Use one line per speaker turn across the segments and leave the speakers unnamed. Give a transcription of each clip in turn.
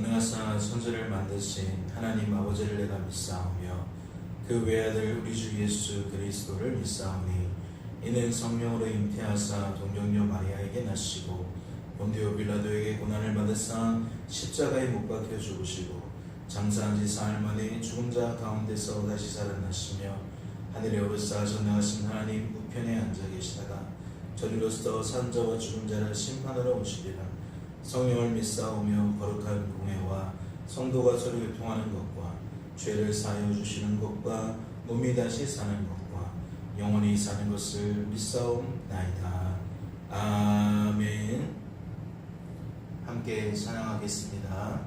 전능하사 천지를 만드신 하나님 아버지를 내가 믿사오며 그 외아들 우리 주 예수 그리스도를 믿사오니 이는 성령으로 잉태하사 동정녀 마리아에게 나시고 본디오 빌라도에게 고난을 받으사 십자가에 못 박혀 죽으시고 장사한 지 사흘 만에 죽은 자 가운데서 다시 살아나시며 하늘에 오르사 전능하신 하나님 우편에 앉아 계시다가 저리로서 산 자와 죽은 자를 심판하러 오시리라. 성령을 믿사오며 거룩한 공회와 성도가 서로 교통하는 것과 죄를 사하여 주시는 것과 몸이 다시 사는 것과 영원히 사는 것을 믿사옵나이다. 아멘. 함께 찬양하겠습니다.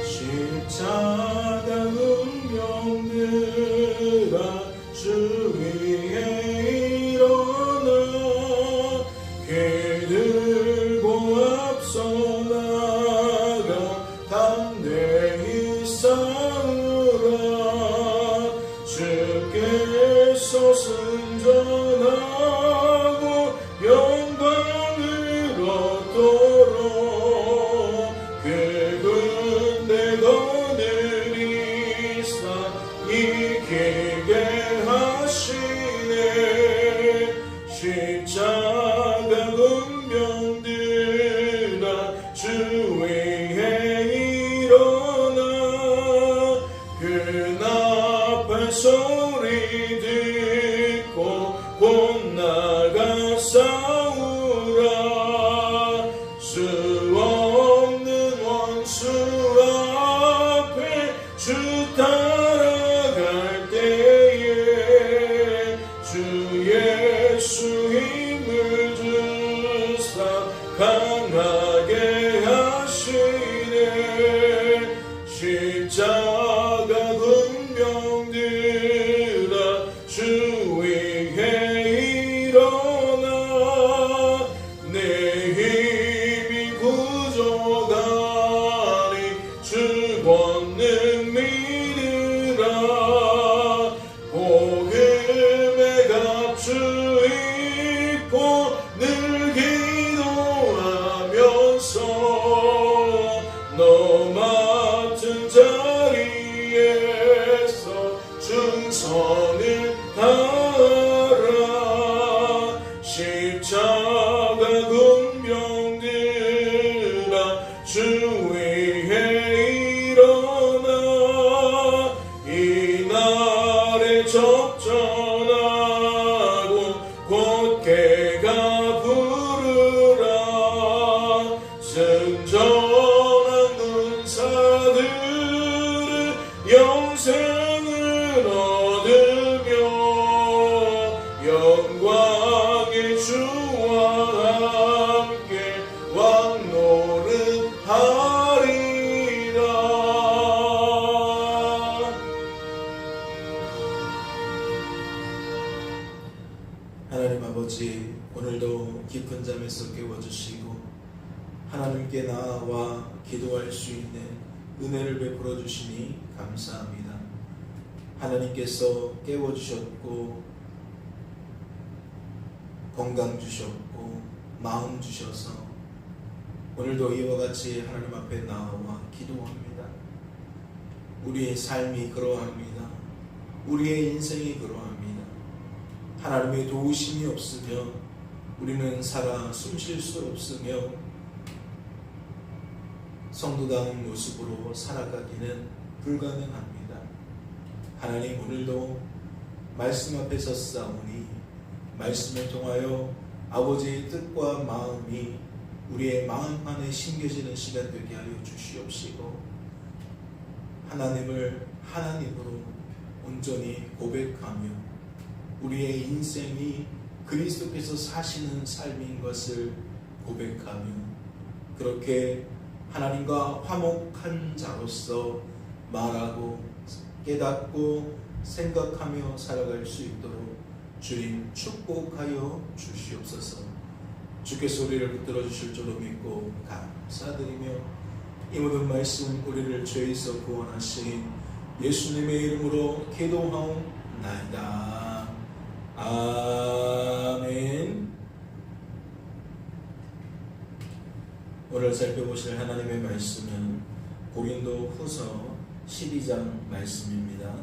십자가 운명들아 주 위에 일어나 귀 들고 앞서 나가 담대히 싸우라. 주께서 승전하고 영광을 얻도록 이기게 하시네. 십자가 운명들아 주 위에 일어나 그 나팔 소리 듣고 곧 나가 싸우라. 수 없는 원수 앞에 주 따라갈 때에 주 예수 힘을 주사 강하게 하시네. 십자가 운명들아 주 위에 일어나 내 힘이 부족하니 주 권능 믿으라. 복음의 값주 입고 늘 기도하면서 너 맡은 자리에서 충성을 다하라. 십자가 운명들아 주 위에 일어나 이날에 적전하고 곧게 가 부르라. 승전한 군사들은 영생을 얻으며 영광의 주와 함께 왕노릇하리라. 하나님 아버지, 오늘도 깊은 잠에서 깨워주시고 하나님께 나아와 기도할 수 있는 은혜를 베풀어 주시니 감사합니다. 하나님께서 깨워주셨고 건강 주셨고 마음 주셔서 오늘도 이와 같이 하나님 앞에 나아와 기도합니다. 우리의 삶이 그러합니다. 우리의 인생이 그러합니다. 하나님의 도우심이 없으면 우리는 살아 숨쉴 수 없으며 성도다운 모습으로 살아가기는 불가능합니다. 하나님, 오늘도 말씀 앞에 섰사오니 말씀을 통하여 아버지의 뜻과 마음이 우리의 마음 안에 심겨지는 시간 되게 하여 주시옵시고 하나님을 하나님으로 온전히 고백하며 우리의 인생이 그리스도께서 사시는 삶인 것을 고백하며 그렇게 하나님과 화목한 자로서 말하고 깨닫고 생각하며 살아갈 수 있도록 주님 축복하여 주시옵소서. 주께서 우리를 붙들어 주실 줄로 믿고 감사드리며 이 모든 말씀 우리를 죄에서 구원하신 예수님의 이름으로 기도하옵나이다. 나이다. 아멘. 오늘 살펴보실 하나님의 말씀은 고린도 후서 12장 말씀입니다.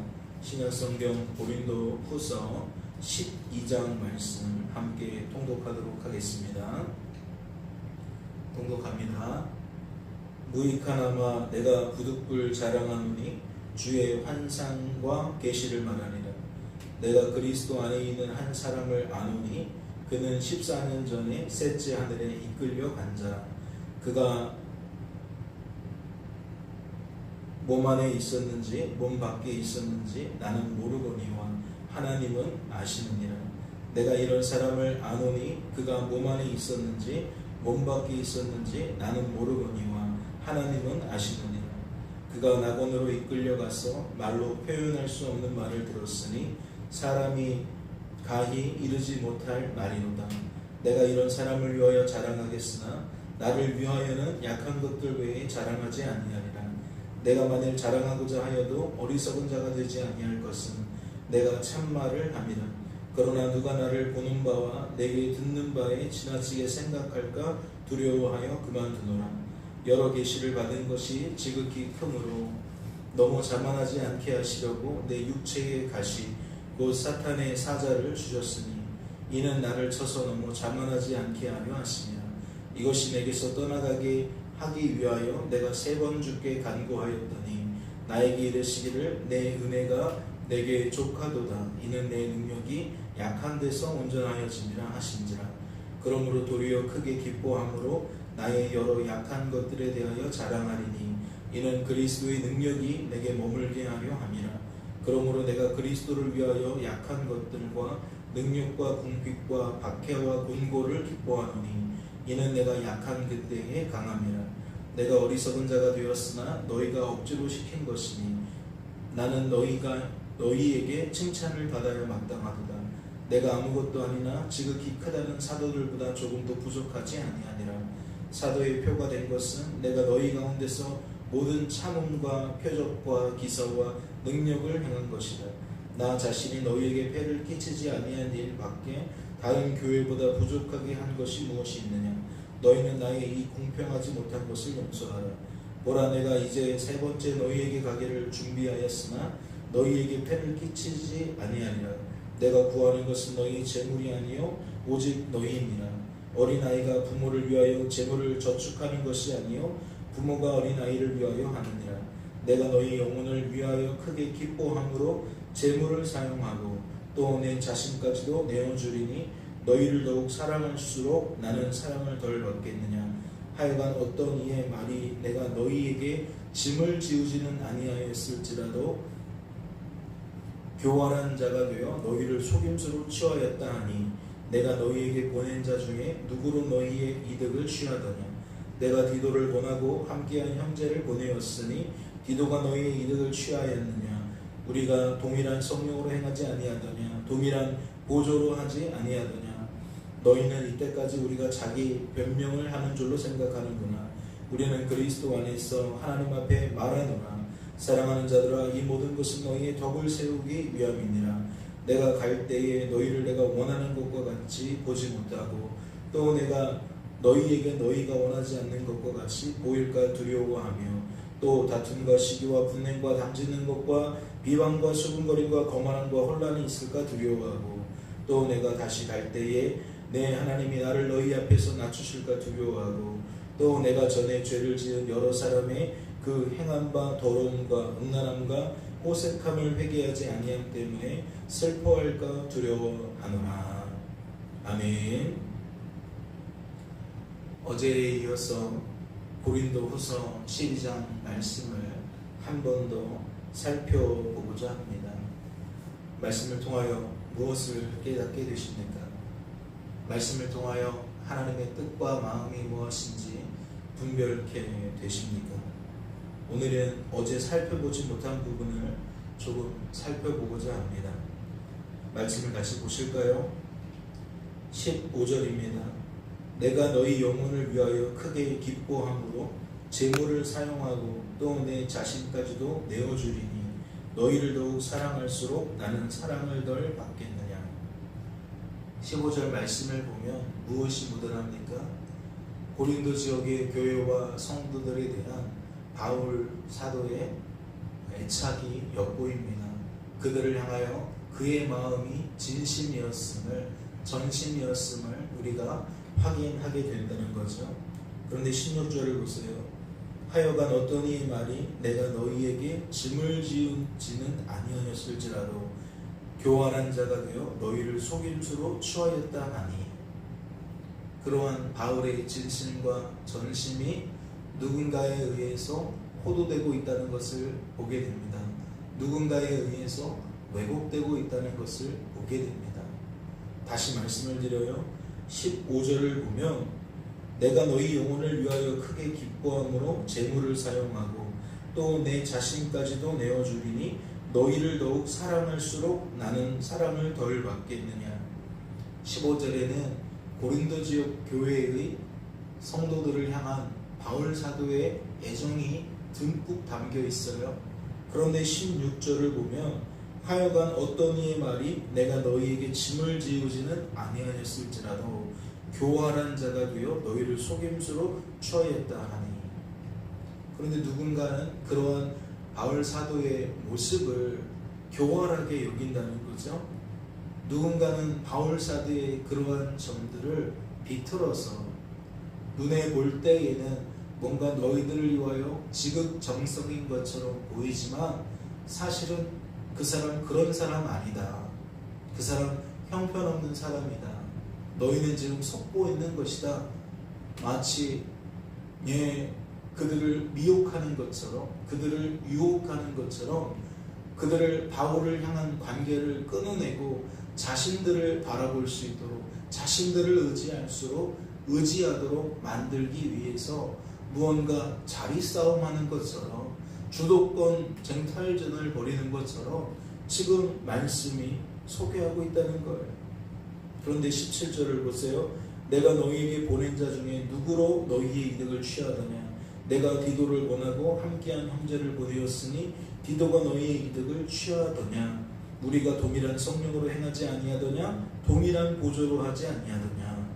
신약성경 고린도 후서 12장 말씀 함께 통독하도록 하겠습니다. 통독합니다. 무익하나마 내가 부득불 자랑하노니 주의 환상과 계시를 말하니라. 내가 그리스도 안에 있는 한 사람을 아노니 그는 14년 전에 셋째 하늘에 이끌려 간 자라. 그가 몸 안에 있었는지 몸 밖에 있었는지 나는 모르거니와 하나님은 아시느니라. 내가 이런 사람을 아노니 그가 몸 안에 있었는지 몸 밖에 있었는지 나는 모르거니와 하나님은 아시느니라. 그가 낙원으로 이끌려가서 말로 표현할 수 없는 말을 들었으니 사람이 가히 이르지 못할 말이로다. 내가 이런 사람을 위하여 자랑하겠으나 나를 위하여는 약한 것들 외에 자랑하지 아니하리라. 내가 만일 자랑하고자 하여도 어리석은 자가 되지 아니할 것은 내가 참말을 함이라. 그러나 누가 나를 보는 바와 내게 듣는 바에 지나치게 생각할까 두려워하여 그만두노라. 여러 계시를 받은 것이 지극히 크므로 너무 자만하지 않게 하시려고 내 육체의 가시 곧 사탄의 사자를 주셨으니 이는 나를 쳐서 너무 자만하지 않게 하려 하시니라. 이것이 내게서 떠나가게 하기 위하여 내가 3번 주께 간구하였더니 나에게 이르시기를 내 은혜가 내게 족하도다. 이는 내 능력이 약한 데서 온전하여짐이라 하신지라. 그러므로 도리어 크게 기뻐함으로 나의 여러 약한 것들에 대하여 자랑하리니 이는 그리스도의 능력이 내게 머물게 하려 함이라. 그러므로 내가 그리스도를 위하여 약한 것들과 능력과 궁핍과 박해와 곤고를 기뻐하노니 이는 내가 약한 그때에 강함이라. 내가 어리석은 자가 되었으나 너희가 억지로 시킨 것이니 나는 너희에게 칭찬을 받아야 마땅하도다. 내가 아무것도 아니나 지극히 크다는 사도들보다 조금도 부족하지 아니하니라. 사도의 표가 된 것은 내가 너희 가운데서 모든 참음과 표적과 기사와 능력을 행한 것이다. 나 자신이 너희에게 폐를 끼치지 아니한 일 밖에 다른 교회보다 부족하게 한 것이 무엇이 있느냐. 너희는 나의 이 공평하지 못한 것을 용서하라. 보라, 내가 이제 3번째 너희에게 가기를 준비하였으나 너희에게 폐를 끼치지 아니하리라. 내가 구하는 것은 너희 재물이 아니요 오직 너희이니라. 어린아이가 부모를 위하여 재물을 저축하는 것이 아니요 부모가 어린아이를 위하여 하느니라. 내가 너희 영혼을 위하여 크게 기뻐함으로 재물을 사용하고 또 내 자신까지도 내어주리니 너희를 더욱 사랑할수록 나는 사랑을 덜 받겠느냐. 하여간 어떤 이의 말이 내가 너희에게 짐을 지우지는 아니하였을지라도 교활한 자가 되어 너희를 속임수로 취하였다 하니 내가 너희에게 보낸 자 중에 누구로 너희의 이득을 취하더냐. 내가 디도를 보내고 함께한 형제를 보내었으니 디도가 너희의 이득을 취하였느냐. 우리가 동일한 성령으로 행하지 아니하더냐. 동일한 보조로 하지 아니하더냐. 너희는 이때까지 우리가 자기 변명을 하는 줄로 생각하는구나. 우리는 그리스도 안에서 하나님 앞에 말하노라. 사랑하는 자들아, 이 모든 것은 너희의 덕을 세우기 위함이니라. 내가 갈 때에 너희를 내가 원하는 것과 같이 보지 못하고 또 내가 너희에게 너희가 원하지 않는 것과 같이 보일까 두려워하며 또 다툼과 시기와 분냉과 당지는 것과 비방과 수군거림과 거만함과 혼란이 있을까 두려워하고 또 내가 다시 갈 때에 내 하나님이 나를 너희 앞에서 낮추실까 두려워하고 또 내가 전에 죄를 지은 여러 사람의 그 행한 바 더러움과 음란함과 호색함을 회개하지 아니함 때문에 슬퍼할까 두려워하노라. 아멘. 어제에 이어서 고린도 후서 12장 말씀을 한 번 더 살펴보고자 합니다. 말씀을 통하여 무엇을 깨닫게 되십니까? 말씀을 통하여 하나님의 뜻과 마음이 무엇인지 분별케 되십니까? 오늘은 어제 살펴보지 못한 부분을 조금 살펴보고자 합니다. 말씀을 다시 보실까요? 15절입니다. 내가 너희 영혼을 위하여 크게 기뻐함으로 재물을 사용하고 또 내 자신까지도 내어주리니 너희를 더욱 사랑할수록 나는 사랑을 덜 받겠느냐. 15절 말씀을 보면 무엇이 묻어납니까? 고린도 지역의 교회와 성도들에 대한 바울 사도의 애착이 엿보입니다. 그들을 향하여 그의 마음이 진심이었음을, 전심이었음을 우리가 확인하게 된다는 거죠. 그런데 16절을 보세요. 하여간 어떤 이의 말이 내가 너희에게 짐을 지우지는 아니하였을지라도 교활한 자가 되어 너희를 속임수로 취하였다 하니. 그러한 바울의 진심과 전심이 누군가에 의해서 호도되고 있다는 것을 보게 됩니다. 누군가에 의해서 왜곡되고 있다는 것을 보게 됩니다. 다시 말씀을 드려요. 15절을 보면 내가 너희 영혼을 위하여 크게 기뻐함으로 재물을 사용하고 또 내 자신까지도 내어주리니 너희를 더욱 사랑할수록 나는 사랑을 덜 받겠느냐. 15절에는 고린도 지역 교회의 성도들을 향한 바울 사도의 애정이 듬뿍 담겨 있어요. 그런데 16절을 보면 하여간 어떤 이의 말이 내가 너희에게 짐을 지우지는 아니하였을지라도 교활한 자가 되어 너희를 속임수로 취하였다 하니. 그런데 누군가는 그러한 바울 사도의 모습을 교활하게 여긴다는 거죠. 누군가는 바울 사도의 그러한 점들을 비틀어서 눈에 볼 때에는 뭔가 너희들을 위하여 지극정성인 것처럼 보이지만 사실은 그 사람 그런 사람 아니다. 그 사람 형편없는 사람이다. 너희는 지금 속고 있는 것이다. 마치 그들을 미혹하는 것처럼, 그들을 유혹하는 것처럼 그들을 바울을 향한 관계를 끊어내고 자신들을 바라볼 수 있도록, 자신들을 의지하도록 만들기 위해서 무언가 자리 싸움하는 것처럼, 주도권 쟁탈전을 벌이는 것처럼 지금 말씀이 소개하고 있다는 거예요. 그런데 17절을 보세요. 내가 너희에게 보낸 자 중에 누구로 너희의 이득을 취하더냐. 내가 디도를 보내고 함께한 형제를 보내었으니 디도가 너희의 이득을 취하더냐. 우리가 동일한 성령으로 행하지 아니하더냐. 동일한 보조로 하지 아니하더냐.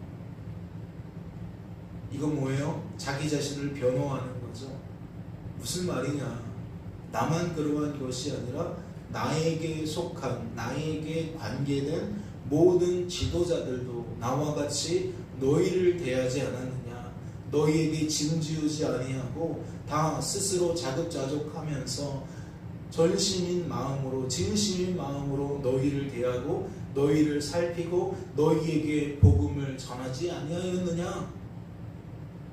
이건 뭐예요? 자기 자신을 변호하는 거죠. 무슨 말이냐. 나만 그러한 것이 아니라 나에게 속한, 나에게 관계된 모든 지도자들도 나와 같이 너희를 대하지 않았느냐. 너희에게 짐지우지 아니하고 다 스스로 자급자족하면서 전심인 마음으로, 진심인 마음으로 너희를 대하고 너희를 살피고 너희에게 복음을 전하지 아니하였느냐.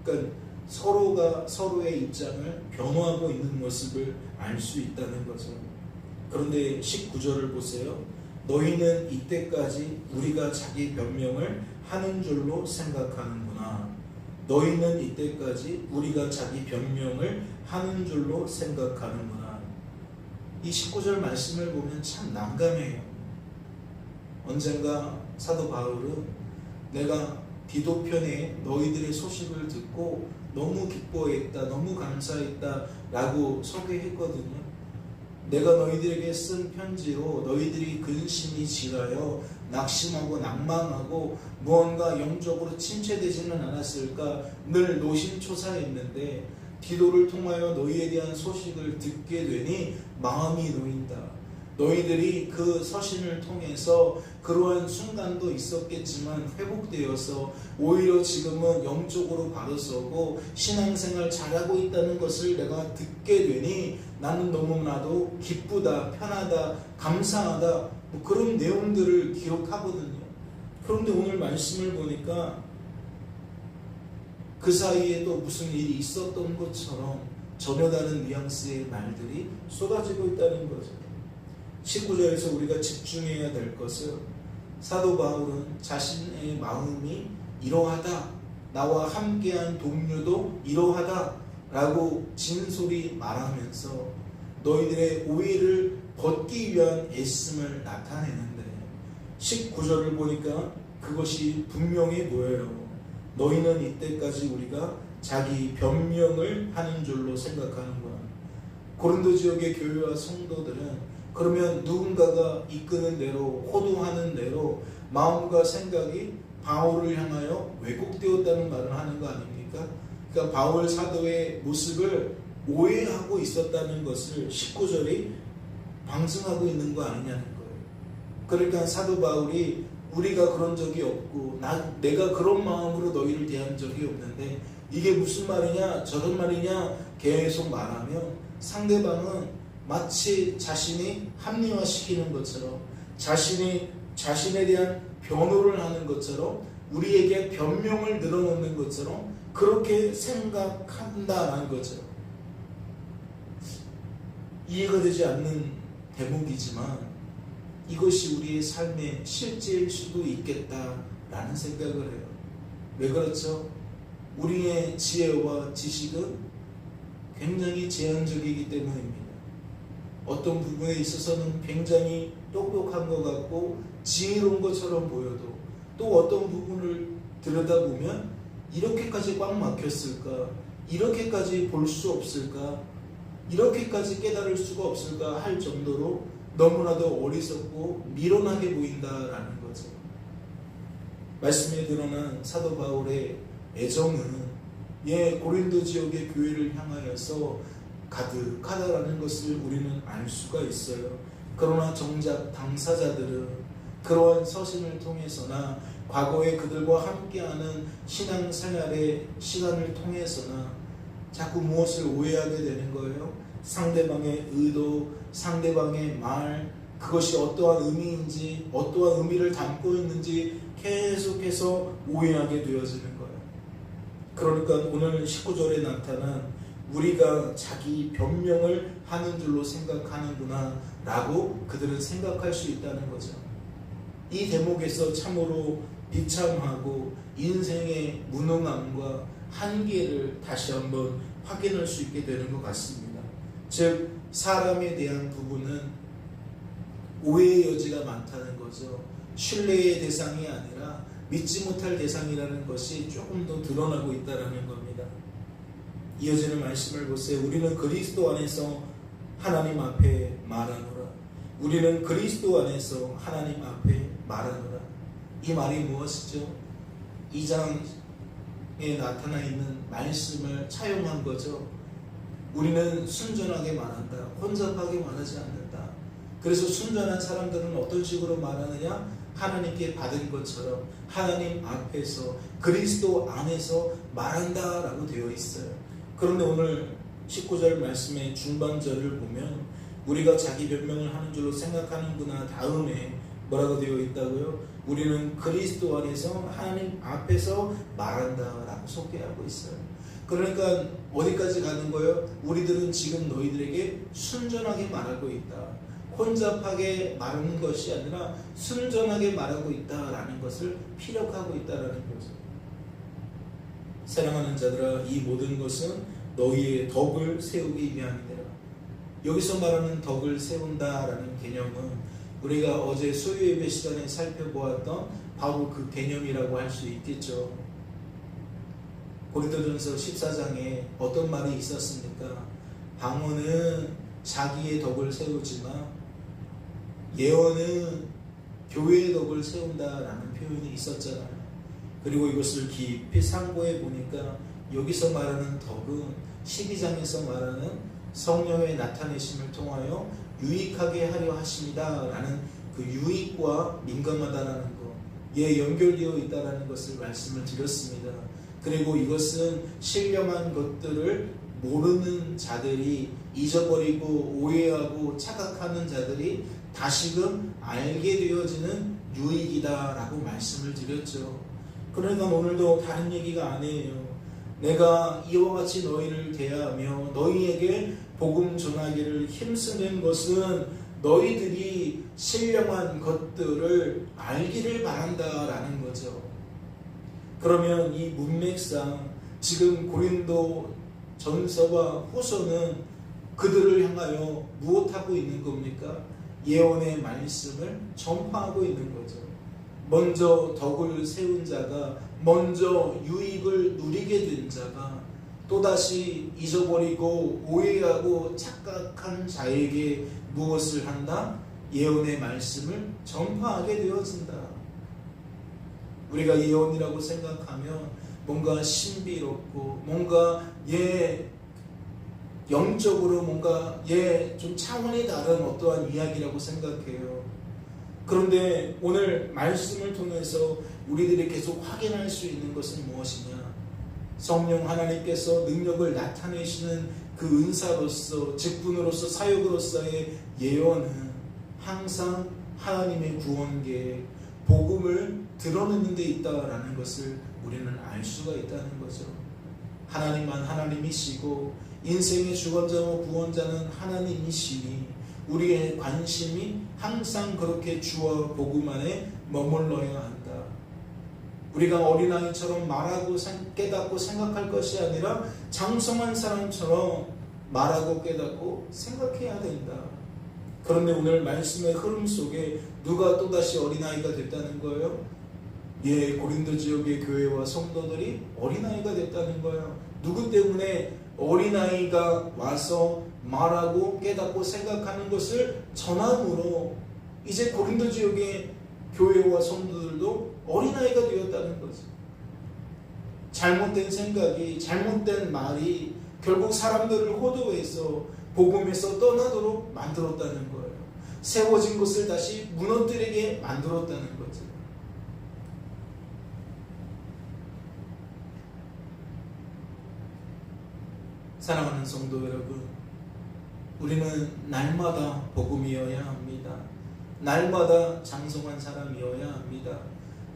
그러니까 서로가 서로의 입장을 변호하고 있는 모습을 알 수 있다는 거죠. 그런데 19절을 보세요. 너희는 이때까지 우리가 자기 변명을 하는 줄로 생각하는구나. 너희는 이때까지 우리가 자기 변명을 하는 줄로 생각하는구나. 이 19절 말씀을 보면 참 난감해요. 언젠가 사도 바울은 내가 디도 편에 너희들의 소식을 듣고 너무 기뻐했다, 너무 감사했다 라고 소개했거든요. 내가 너희들에게 쓴 편지로 너희들이 근심이 지라여 낙심하고 낭망하고 무언가 영적으로 침체되지는 않았을까 늘 노심초사했는데 디도를 통하여 너희에 대한 소식을 듣게 되니 마음이 놓인다. 너희들이 그 서신을 통해서 그러한 순간도 있었겠지만 회복되어서 오히려 지금은 영적으로 바로서고 신앙생활 잘하고 있다는 것을 내가 듣게 되니 나는 너무나도 기쁘다, 편하다, 감사하다, 뭐 그런 내용들을 기록하거든요. 그런데 오늘 말씀을 보니까 그 사이에도 무슨 일이 있었던 것처럼 전혀 다른 뉘앙스의 말들이 쏟아지고 있다는 거죠. 19절에서 우리가 집중해야 될 것은 사도 바울은 자신의 마음이 이러하다, 나와 함께한 동료도 이러하다 라고 진솔히 말하면서 너희들의 오해를 벗기 위한 애씀을 나타내는데 19절을 보니까 그것이 분명히 보여요. 너희는 이때까지 우리가 자기 변명을 하는 줄로 생각하는구나. 고린도 지역의 교회와 성도들은 그러면 누군가가 이끄는 대로, 호도하는 대로 마음과 생각이 바울을 향하여 왜곡되었다는 말을 하는 거 아닙니까? 그러니까 바울 사도의 모습을 오해하고 있었다는 것을 19절이 방증하고 있는 거 아니냐는 거예요. 그러니까 사도 바울이 우리가 그런 적이 없고 내가 그런 마음으로 너희를 대한 적이 없는데 이게 무슨 말이냐 저런 말이냐 계속 말하면 상대방은 마치 자신이 합리화시키는 것처럼 자신에 대한 변호를 하는 것처럼 우리에게 변명을 늘어놓는 것처럼 그렇게 생각한다는 거죠. 이해가 되지 않는 대목이지만 이것이 우리의 삶의 실제일 수도 있겠다라는 생각을 해요. 왜 그렇죠? 우리의 지혜와 지식은 굉장히 제한적이기 때문입니다. 어떤 부분에 있어서는 굉장히 똑똑한 것 같고 지혜로운 것처럼 보여도 또 어떤 부분을 들여다보면 이렇게까지 꽉 막혔을까? 이렇게까지 볼 수 없을까? 이렇게까지 깨달을 수가 없을까 할 정도로 너무나도 어리석고 미련하게 보인다라는 거죠. 말씀에 드러난 사도 바울의 애정은 고린도 지역의 교회를 향하여서 가득하다라는 것을 우리는 알 수가 있어요. 그러나 정작 당사자들은 그러한 서신을 통해서나 과거에 그들과 함께하는 신앙생활의 시간을 통해서나 자꾸 무엇을 오해하게 되는 거예요. 상대방의 의도, 상대방의 말, 그것이 어떠한 의미인지 어떠한 의미를 담고 있는지 계속해서 오해하게 되어지는 거예요. 그러니까 오늘 19절에 나타난 우리가 자기 변명을 하는 줄로 생각하는구나 라고 그들은 생각할 수 있다는 거죠. 이 대목에서 참으로 비참하고 인생의 무능함과 한계를 다시 한번 확인할 수 있게 되는 것 같습니다. 즉 사람에 대한 부분은 오해의 여지가 많다는 거죠. 신뢰의 대상이 아니라 믿지 못할 대상이라는 것이 조금 더 드러나고 있다는 겁니다. 이어지는 말씀을 보세요. 우리는 그리스도 안에서 하나님 앞에 말하노라. 우리는 그리스도 안에서 하나님 앞에 말하노라. 이 말이 무엇이죠? 2장에 나타나 있는 말씀을 차용한 거죠. 우리는 순전하게 말한다. 혼잡하게 말하지 않는다. 그래서 순전한 사람들은 어떤 식으로 말하느냐? 하나님께 받은 것처럼 하나님 앞에서 그리스도 안에서 말한다라고 되어 있어요. 그런데 오늘 19절 말씀의 중반절을 보면 우리가 자기 변명을 하는 줄로 생각하는구나 다음에 뭐라고 되어 있다고요? 우리는 그리스도 안에서 하나님 앞에서 말한다라고 소개하고 있어요. 그러니까 어디까지 가는 거예요? 우리들은 지금 너희들에게 순전하게 말하고 있다. 혼잡하게 말하는 것이 아니라 순전하게 말하고 있다라는 것을 피력하고 있다라는 거죠. 사랑하는 자들아, 이 모든 것은 너희의 덕을 세우기 위함이니라. 여기서 말하는 덕을 세운다라는 개념은 우리가 어제 수요예배 시간에 살펴보았던 바로 그 개념이라고 할 수 있겠죠. 고린도전서 14장에 어떤 말이 있었습니까? 방언은 자기의 덕을 세우지만 예언은 교회의 덕을 세운다라는 표현이 있었잖아요. 그리고 이것을 깊이 상고해 보니까 여기서 말하는 덕은 12장에서 말하는 성령의 나타내심을 통하여 유익하게 하려 하십니다 라는 그 유익과 민감하다라는 것, 연결되어 있다라는 것을 말씀을 드렸습니다. 그리고 이것은 신령한 것들을 모르는 자들이 잊어버리고 오해하고 착각하는 자들이 다시금 알게 되어지는 유익이다라고 말씀을 드렸죠. 그러니까 오늘도 다른 얘기가 아니에요. 내가 이와 같이 너희를 대하며 너희에게 복음 전하기를 힘쓰는 것은 너희들이 신령한 것들을 알기를 바란다라는 거죠. 그러면 이 문맥상 지금 고린도 전서와 후서는 그들을 향하여 무엇하고 있는 겁니까? 예언의 말씀을 전파하고 있는 거죠. 먼저 덕을 세운 자가, 먼저 유익을 누리게 된 자가 또다시 잊어버리고 오해하고 착각한 자에게 무엇을 한다? 예언의 말씀을 전파하게 되어진다. 우리가 예언이라고 생각하면 뭔가 신비롭고 뭔가 영적으로 뭔가 좀 차원이 다른 어떠한 이야기라고 생각해요. 그런데 오늘 말씀을 통해서 우리들이 계속 확인할 수 있는 것은 무엇이냐? 성령 하나님께서 능력을 나타내시는 그 은사로서, 직분으로서, 사역으로서의 예언은 항상 하나님의 구원 계획, 복음을 드러내는 데 있다라는 것을 우리는 알 수가 있다는 거죠. 하나님만 하나님이시고 인생의 주권자와 구원자는 하나님이시니 우리의 관심이 항상 그렇게 주와 복음 안에 머물러야 한다. 우리가 어린아이처럼 말하고 깨닫고 생각할 것이 아니라 장성한 사람처럼 말하고 깨닫고 생각해야 된다. 그런데 오늘 말씀의 흐름 속에 누가 또다시 어린아이가 됐다는 거예요? 고린도 지역의 교회와 성도들이 어린아이가 됐다는 거예요. 누구 때문에? 어린아이가 와서 말하고 깨닫고 생각하는 것을 전함으로 이제 고린도 지역의 교회와 성도들도 어린아이가 되었다는 거죠. 잘못된 생각이, 잘못된 말이 결국 사람들을 호도해서 복음에서 떠나도록 만들었다는 거예요. 세워진 것을 다시 무너뜨리게 만들었다는 거죠. 사랑하는 성도 여러분, 우리는 날마다 복음이어야 합니다. 날마다 장성한 사람이어야 합니다.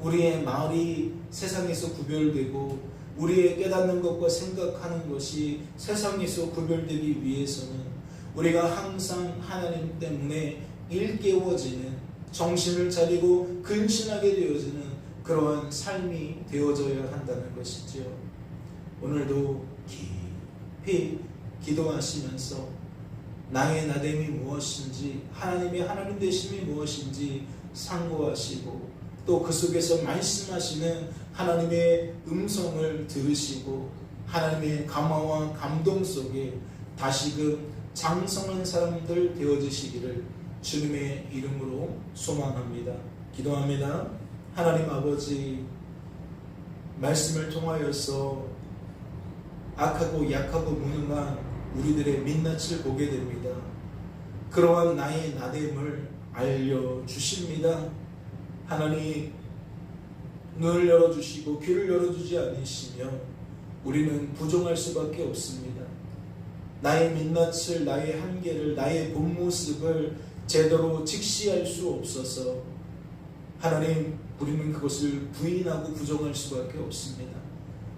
우리의 말이 세상에서 구별되고 우리의 깨닫는 것과 생각하는 것이 세상에서 구별되기 위해서는 우리가 항상 하나님 때문에 일깨워지는, 정신을 차리고 근신하게 되어지는 그러한 삶이 되어져야 한다는 것이죠. 오늘도 깊이 기도하시면서 나의 나됨이 무엇인지, 하나님의 하나님 되심이 무엇인지 상고하시고 또 그 속에서 말씀하시는 하나님의 음성을 들으시고 하나님의 감화와 감동 속에 다시금 장성한 사람들 되어지시기를 주님의 이름으로 소망합니다. 기도합니다. 하나님 아버지, 말씀을 통하여서 악하고 약하고 무능한 우리들의 민낯을 보게 됩니다. 그러한 나의 나됨을 알려주십니다. 하나님, 눈을 열어주시고 귀를 열어주지 않으시면 우리는 부정할 수밖에 없습니다. 나의 민낯을, 나의 한계를, 나의 본 모습을 제대로 직시할 수 없어서 하나님, 우리는 그것을 부인하고 부정할 수밖에 없습니다.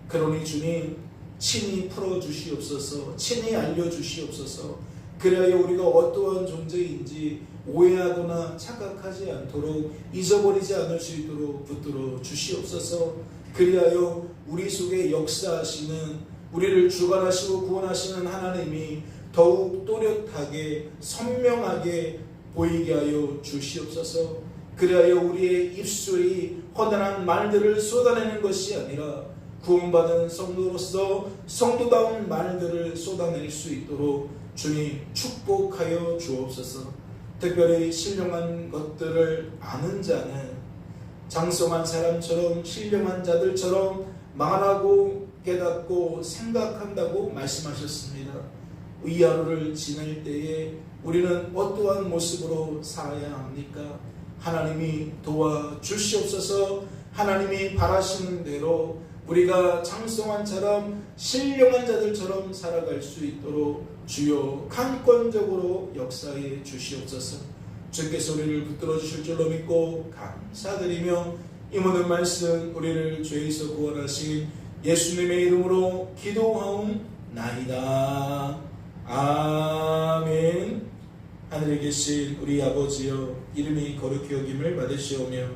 그러니 주님, 친히 풀어주시옵소서, 친히 알려주시옵소서. 그래야 우리가 어떠한 존재인지 오해하거나 착각하지 않도록, 잊어버리지 않을 수 있도록 붙들어 주시옵소서. 그리하여 우리 속에 역사하시는, 우리를 주관하시고 구원하시는 하나님이 더욱 또렷하게 선명하게 보이게 하여 주시옵소서. 그리하여 우리의 입술이 허다한 말들을 쏟아내는 것이 아니라 구원받은 성도로서 성도다운 말들을 쏟아낼 수 있도록 주님 축복하여 주옵소서. 특별히 신령한 것들을 아는 자는 장성한 사람처럼, 신령한 자들처럼 말하고 깨닫고 생각한다고 말씀하셨습니다. 이 하루를 지낼 때에 우리는 어떠한 모습으로 살아야 합니까? 하나님이 도와주시옵소서. 하나님이 바라시는 대로 우리가 장성한 자람, 신령한 자들처럼 살아갈 수 있도록 주여 강권적으로 역사해 주시옵소서. 주께서 우리를 붙들어 주실 줄로 믿고 감사드리며 이 모든 말씀 우리를 죄에서 구원하신 예수님의 이름으로 기도하옵나이다. 아멘. 하늘에 계신 우리 아버지여, 이름이 거룩히 여김을 받으시오며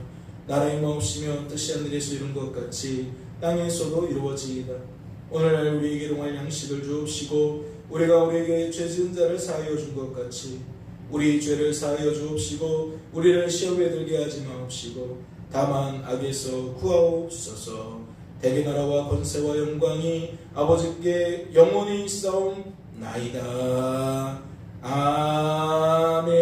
나라의 마옵시며 뜻이 하늘에서 이룬 것 같이 땅에서도 이루어지이다. 오늘날 우리에게 일용할 양식을 주옵시고 우리가 우리에게 죄 지은 자를 사하여 준 것 같이 우리 죄를 사하여 주옵시고 우리를 시험에 들게 하지 마옵시고 다만 악에서 구하옵소서. 대개 나라와 권세와 영광이 아버지께 영원히 있사옵나이다. 아멘.